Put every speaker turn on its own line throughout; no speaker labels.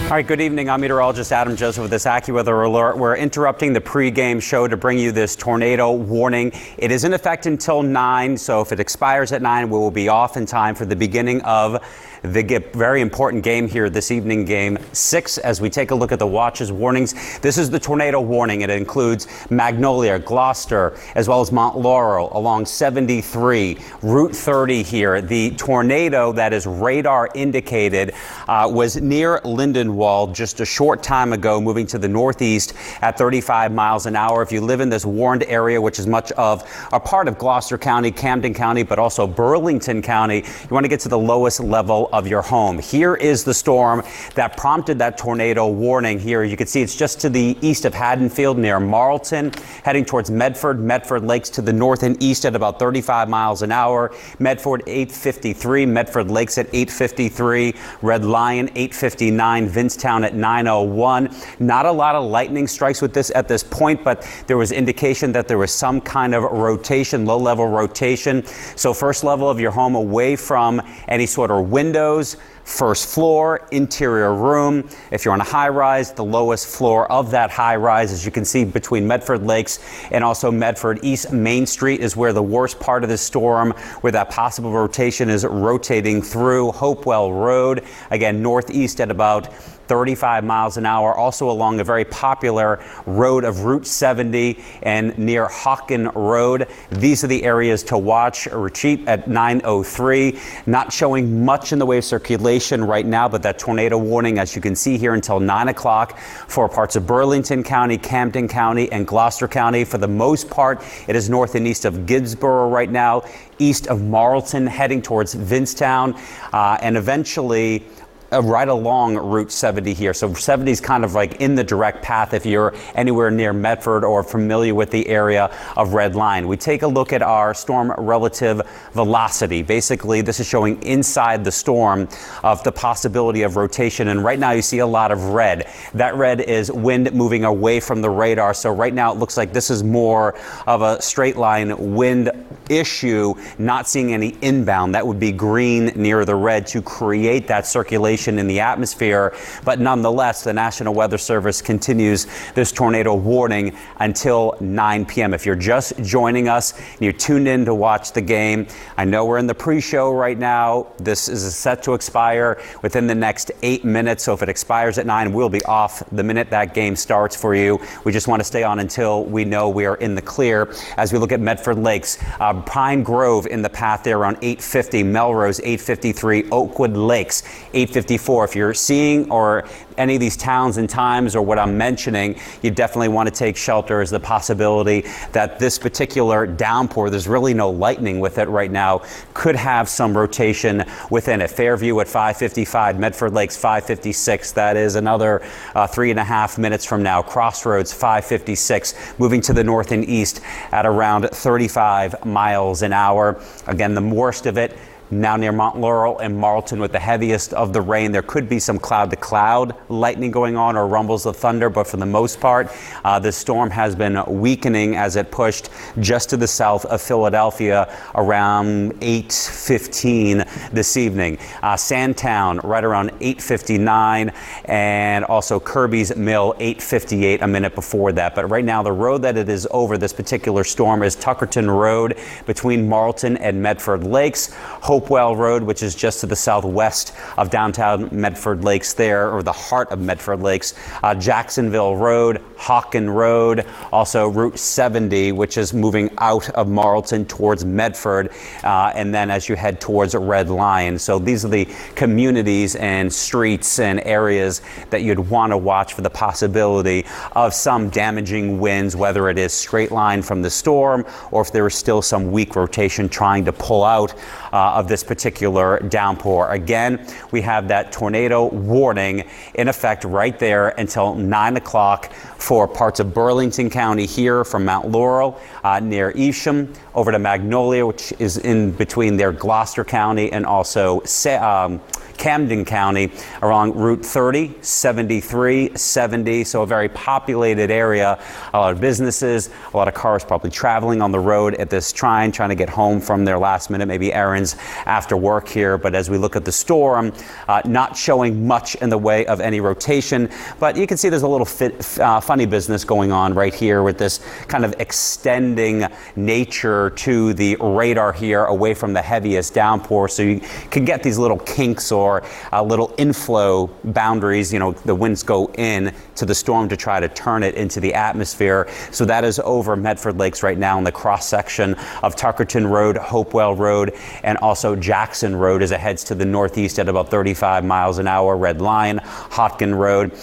All right, good evening. I'm meteorologist Adam Joseph with this AccuWeather alert. We're interrupting the pregame show to bring you this tornado warning. It is in effect until 9, so if it expires at 9, we will be off in time for the beginning of the very important game here this evening, game 6, as we take a look at the watches warnings. This is the tornado warning. It includes Magnolia, Gloucester, as well as Mount Laurel along 73, Route 30 here. The tornado that is radar indicated was near Lindenwold just a short time ago, moving to the northeast at 35 miles an hour. If you live in this warned area, which is much of a part of Gloucester County, Camden County, but also Burlington County, you want to get to the lowest level of your home. Here is the storm that prompted that tornado warning. Here you can see it's just to the east of Haddonfield near Marlton, heading towards Medford Lakes to the north and east at about 35 miles an hour. Medford 853, Medford Lakes at 853, Red Lion 859, Vincetown at 901. Not a lot of lightning strikes with this at this point, but there was indication that there was some kind of rotation, low-level rotation. So first level of your home away from any sort of windows, first floor, interior room. If you're on a high rise, the lowest floor of that high rise, as you can see between Medford Lakes and also Medford East Main Street, is where the worst part of the storm, where that possible rotation is rotating through Hopewell Road. Again, northeast at about 35 miles an hour, also along a very popular road of Route 70 and near Hawken Road. These are the areas to watch. Retreat at 9:03. Not showing much in the way of circulation right now, but that tornado warning, as you can see here, until 9 o'clock for parts of Burlington County, Camden County, and Gloucester County. For the most part, it is north and east of Gibbsboro right now, east of Marlton, heading towards Vincetown, and eventually right along Route 70 here. So 70 is kind of like in the direct path if you're anywhere near Medford or familiar with the area of Red Line. We take a look at our storm relative velocity. Basically, this is showing inside the storm of the possibility of rotation. And right now you see a lot of red. That red is wind moving away from the radar. So right now it looks like this is more of a straight line wind issue, not seeing any inbound. That would be green near the red to create that circulation in the atmosphere. But nonetheless, the National Weather Service continues this tornado warning until 9 p.m. If you're just joining us and you're tuned in to watch the game, I know we're in the pre-show right now. This is set to expire within the next 8 minutes. So if it expires at 9, we'll be off the minute that game starts for you. We just want to stay on until we know we are in the clear. As we look at Medford Lakes, Pine Grove in the path there around 850, Melrose 853, Oakwood Lakes 854. If you're seeing or any of these towns and times or what I'm mentioning, you definitely want to take shelter as the possibility that this particular downpour, there's really no lightning with it right now, could have some rotation within it. Fairview at 555, Medford Lakes 556. That is another 3.5 minutes from now. Crossroads 556, moving to the north and east at around 35 miles an hour. Again, the worst of it now near Mount Laurel and Marlton with the heaviest of the rain. There could be some cloud-to-cloud lightning going on or rumbles of thunder, but for the most part, the storm has been weakening as it pushed just to the south of Philadelphia around 8:15 this evening. Sandtown right around 8:59, and also Kirby's Mill 8:58 a minute before that. But right now, the road that it is over, this particular storm, is Tuckerton Road between Marlton and Medford Lakes. Hopewell Road, which is just to the southwest of downtown Medford Lakes there, or the heart of Medford Lakes. Jacksonville Road, Hawken Road, also Route 70, which is moving out of Marlton towards Medford, and then as you head towards Red Lion. So these are the communities and streets and areas that you'd want to watch for the possibility of some damaging winds, whether it is straight line from the storm or if there is still some weak rotation trying to pull out of this particular downpour. Again, we have that tornado warning in effect right there until 9 o'clock for parts of Burlington County here from Mount Laurel near Evesham over to Magnolia, which is in between there, Gloucester County, and also Camden County along Route 30, 73, 70. So a very populated area, a lot of businesses, a lot of cars probably traveling on the road at this trying to get home from their last minute, maybe errands after work here. But as we look at the storm, not showing much in the way of any rotation, but you can see there's a little funny business going on right here with this kind of extending nature to the radar here away from the heaviest downpour. So you can get these little kinks or little inflow boundaries. You know, the winds go in to the storm to try to turn it into the atmosphere. So that is over Medford Lakes right now in the cross section of Tuckerton Road, Hopewell Road, and also Jackson Road as it heads to the northeast at about 35 miles an hour. Red Lion, Hotkin Road,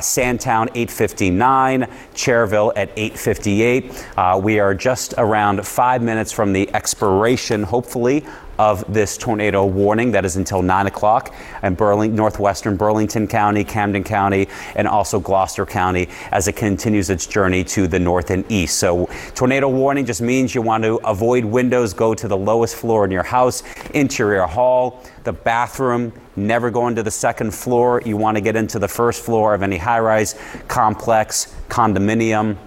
Sandtown 859, Cherville at 858. We are just around 5 minutes from the expiration, hopefully, of this tornado warning that is until 9 o'clock in northwestern Burlington County, Camden County, and also Gloucester County as it continues its journey to the north and east. So tornado warning just means you want to avoid windows, go to the lowest floor in your house, interior hall, the bathroom, never go into the second floor. You want to get into the first floor of any high-rise complex, condominium,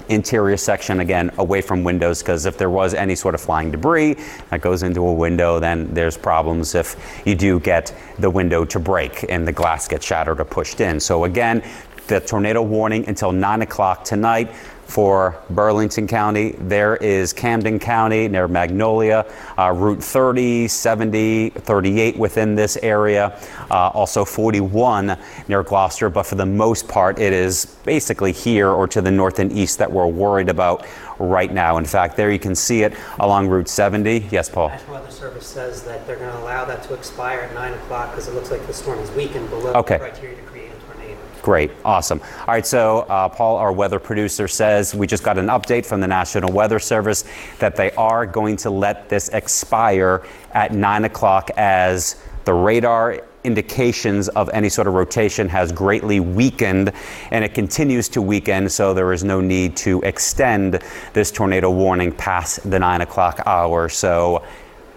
interior section, again, away from windows, because if there was any sort of flying debris that goes into a window, then there's problems if you do get the window to break and the glass gets shattered or pushed in. So again, the tornado warning until 9 o'clock tonight. For Burlington County, there is Camden County near Magnolia, Route 30, 70, 38 within this area, also 41 near Gloucester, but for the most part it is basically here or to the north and east that we're worried about right now. In fact, there you can see it along Route 70. Yes, Paul?
National Weather Service says that they're going to allow that to expire at 9 o'clock because it looks like the storm is weakened below the criteria to create a tornado.
Great. Awesome. All right. So Paul, our weather producer, says we just got an update from the National Weather Service that they are going to let this expire at 9 o'clock as the radar indications of any sort of rotation has greatly weakened, and it continues to weaken, so there is no need to extend this tornado warning past the 9 o'clock hour. So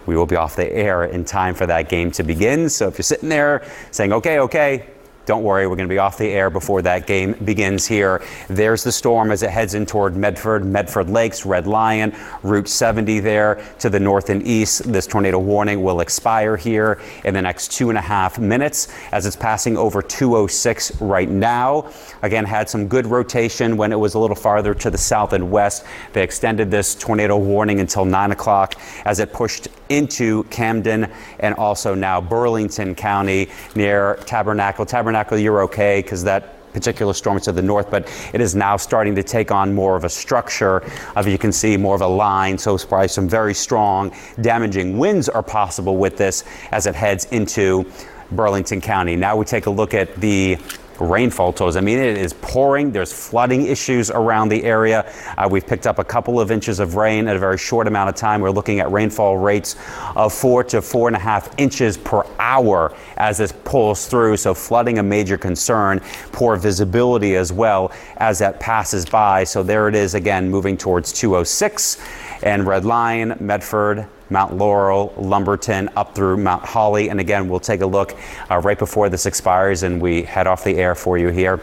we will be off the air in time for that game to begin. So if you're sitting there saying, okay, don't worry, we're going to be off the air before that game begins here. There's the storm as it heads in toward Medford Lakes, Red Lion, Route 70 there to the north and east. This tornado warning will expire here in the next 2.5 minutes as it's passing over 206 right now. Again, had some good rotation when it was a little farther to the south and west. They extended this tornado warning until 9 o'clock as it pushed into Camden and also now Burlington County near Tabernacle. You're okay because that particular storm is to the north, but it is now starting to take on more of a structure. You can see more of a line, so it's probably some very strong damaging winds are possible with this as it heads into Burlington County. Now we take a look at the rainfall totals. I mean, it is pouring. There's flooding issues around the area. We've picked up a couple of inches of rain at a very short amount of time. We're looking at rainfall rates of 4 to 4.5 inches per hour as this pulls through. So flooding a major concern, poor visibility as well as that passes by. So there it is again, moving towards 206 and Red Lion, Medford, Mount Laurel, Lumberton, up through Mount Holly. And again, we'll take a look right before this expires and we head off the air for you here.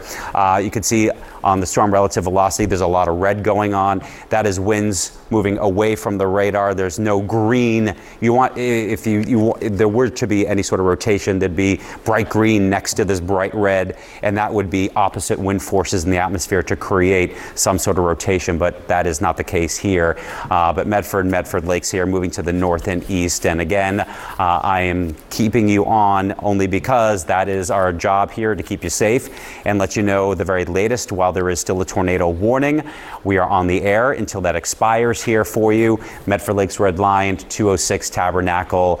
You can see on the storm relative velocity, there's a lot of red going on. That is winds moving away from the radar. There's no green. You want, if there were to be any sort of rotation, there'd be bright green next to this bright red, and that would be opposite wind forces in the atmosphere to create some sort of rotation, but that is not the case here. But Medford Lakes here moving to the north and east. And again, I am keeping you on only because that is our job here, to keep you safe and let you know the very latest. While there is still a tornado warning, we are on the air until that expires here for you. Medford Lakes, Red Lion, 206 Tabernacle.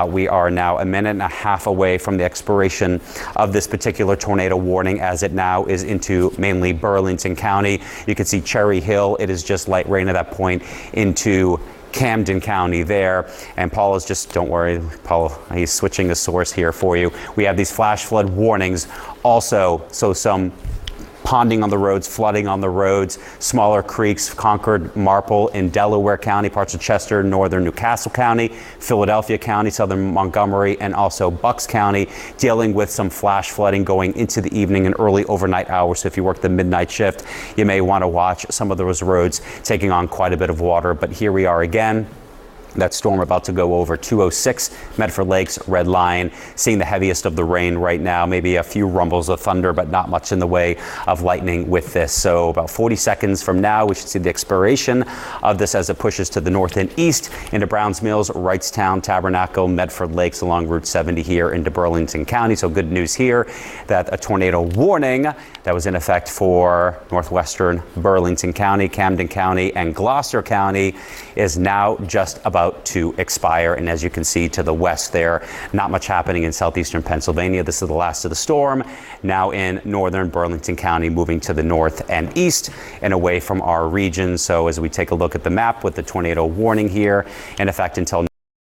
We are now 1.5 minutes away from the expiration of this particular tornado warning, as it now is into mainly Burlington County. You can see Cherry Hill. It is just light rain at that point into Camden County there. And Paul is just, don't worry, Paul, he's switching the source here for you. We have these flash flood warnings also, so some ponding on the roads, flooding on the roads, smaller creeks, Concord, Marple in Delaware County, parts of Chester, northern Newcastle County, Philadelphia County, southern Montgomery, and also Bucks County, dealing with some flash flooding going into the evening and early overnight hours. So if you work the midnight shift, you may want to watch some of those roads taking on quite a bit of water. But here we are again. That storm about to go over 206 Medford Lakes, Red Line, seeing the heaviest of the rain right now, maybe a few rumbles of thunder, but not much in the way of lightning with this. So about 40 seconds from now, we should see the expiration of this as it pushes to the north and east into Browns Mills, Wrightstown, Tabernacle, Medford Lakes along Route 70 here into Burlington County. So good news here that a tornado warning that was in effect for northwestern Burlington County, Camden County, and Gloucester County is now just about to expire. And as you can see to the west there, not much happening in southeastern Pennsylvania. This is the last of the storm. Now in northern Burlington County, moving to the north and east and away from our region. So as we take a look at the map with the tornado warning here in effect until